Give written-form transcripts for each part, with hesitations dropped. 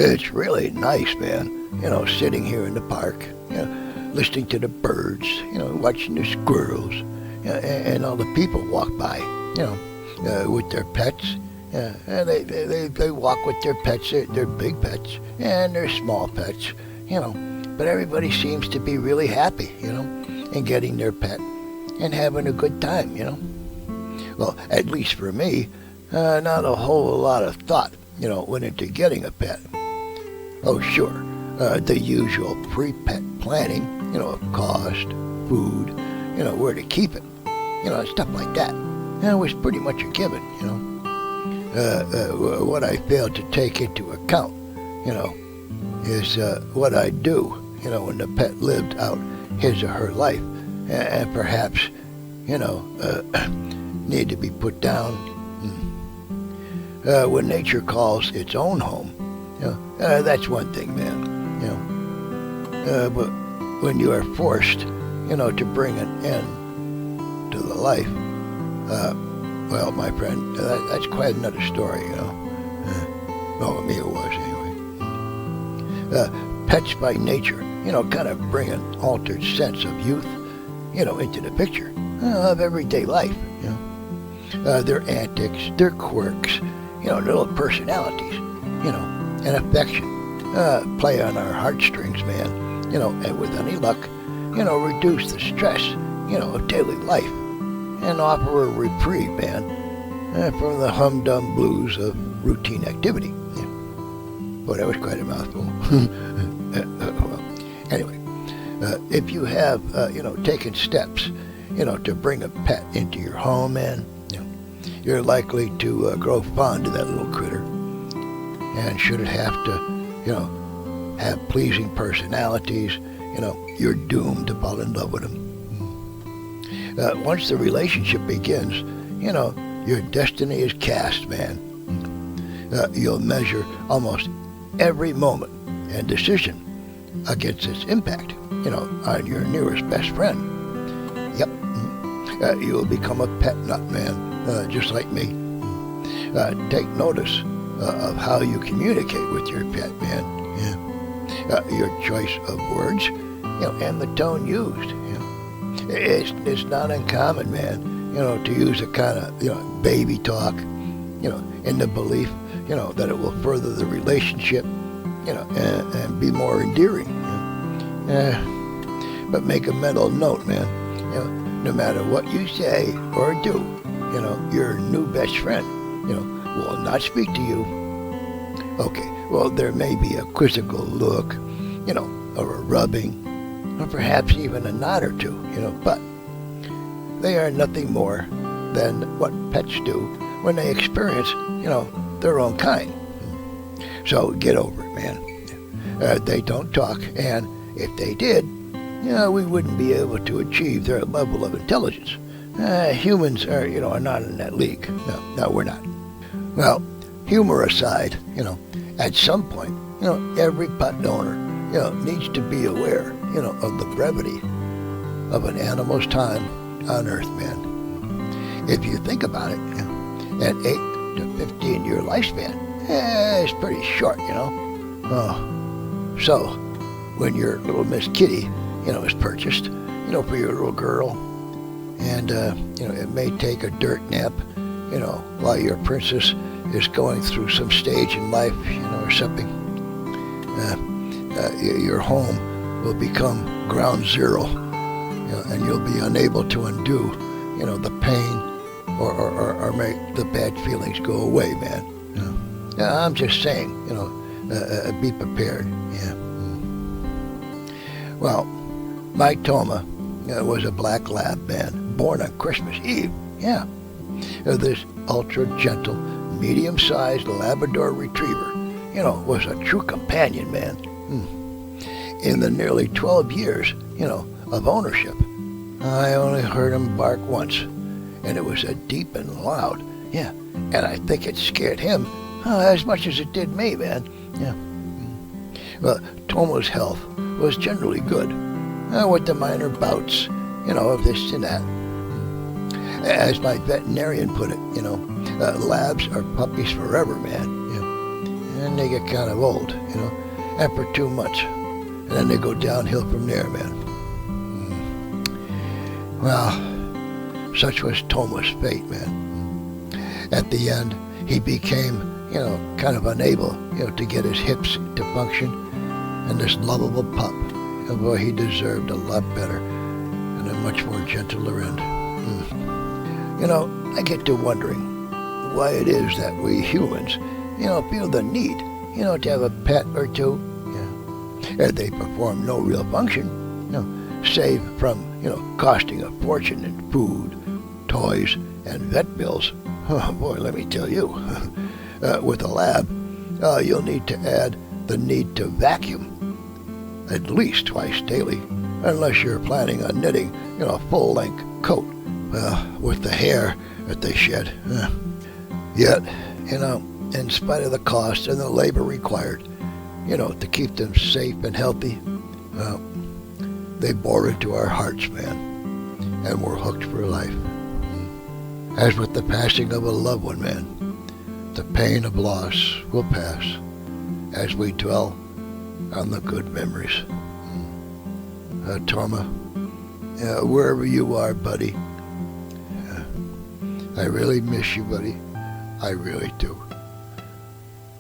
It's really nice, man. Sitting here in the park, listening to the birds, watching the squirrels, and all the people walk by, with their pets. And they walk with their pets, their big pets, and their small pets, But everybody seems to be really happy, in getting their pet and having a good time, Well, at least for me, not a whole lot of thought, went into getting a pet. Oh, sure, the usual pre-pet planning, of cost, food, where to keep it, stuff like that. It was pretty much a given, What I failed to take into account, is what I'd do, when the pet lived out his or her life, and perhaps, need to be put down. When nature calls its own home, that's one thing, man. But when you are forced, to bring an end to the life, well, my friend, that's quite another story, Well, me it was anyway. Pets by nature, kind of bring an altered sense of youth, into the picture of everyday life, Their antics, their quirks, little personalities, and affection, play on our heartstrings, man, and with any luck, reduce the stress, of daily life, and offer a reprieve, man, from the humdrum blues of routine activity. Well, that was quite a mouthful. Well, anyway, if you have, taken steps, to bring a pet into your home, man, you're likely to grow fond of that little critter. And should it have to, have pleasing personalities, you're doomed to fall in love with them. Once the relationship begins, your destiny is cast, man. You'll measure almost every moment and decision against its impact, on your nearest best friend. Yep. You'll become a pet nut, man, just like me. Take notice of how you communicate with your pet, man. Your choice of words, and the tone used. It's not uncommon, man, to use a kind of, baby talk, in the belief, that it will further the relationship, and be more endearing. But make a mental note, man, no matter what you say or do, your new best friend, will not speak to you. Okay, well, there may be a quizzical look, or a rubbing, or perhaps even a nod or two, but they are nothing more than what pets do when they experience, their own kind. So get over it, man. They don't talk, and if they did, we wouldn't be able to achieve their level of intelligence. Humans are not in that league. No, we're not. Well, humor aside, at some point, every pet owner, needs to be aware, of the brevity of an animal's time on Earth, man. If you think about it, an 8 to 15-year lifespan is pretty short, So, when your little Miss Kitty, is purchased, for your little girl, and, it may take a dirt nap, while your princess is going through some stage in life, or something. Your home will become ground zero, and you'll be unable to undo, the pain or make the bad feelings go away, man. I'm just saying, be prepared. Yeah. Well, Mike Toma was a black lab, man, born on Christmas Eve. Yeah. This ultra-gentle, medium-sized Labrador retriever, was a true companion, man. In the nearly 12 years, of ownership, I only heard him bark once, and it was deep and loud. Yeah, and I think it scared him as much as it did me, man. Yeah. Well, Toma's health was generally good, with the minor bouts, of this and that. As my veterinarian put it, labs are puppies forever, man. and they get kind of old, after 2 months. And then they go downhill from there, man. Well, such was Toma's fate, man. At the end, he became, kind of unable, to get his hips to function. And this lovable pup, boy, he deserved a lot better and a much more gentler end. I get to wondering why it is that we humans, feel the need, to have a pet or two. They perform no real function, save from, costing a fortune in food, toys, and vet bills. Oh, boy, let me tell you, with a lab, you'll need to add the need to vacuum at least twice daily, unless you're planning on knitting, a full-length coat with the hair that they shed. Yet, in spite of the cost and the labor required, to keep them safe and healthy, well, they bore into our hearts, man, and we're hooked for life. As with the passing of a loved one, man, the pain of loss will pass as we dwell on the good memories. Toma, wherever you are, buddy, I really miss you, buddy. I really do.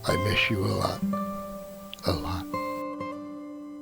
I miss you a lot. A lot.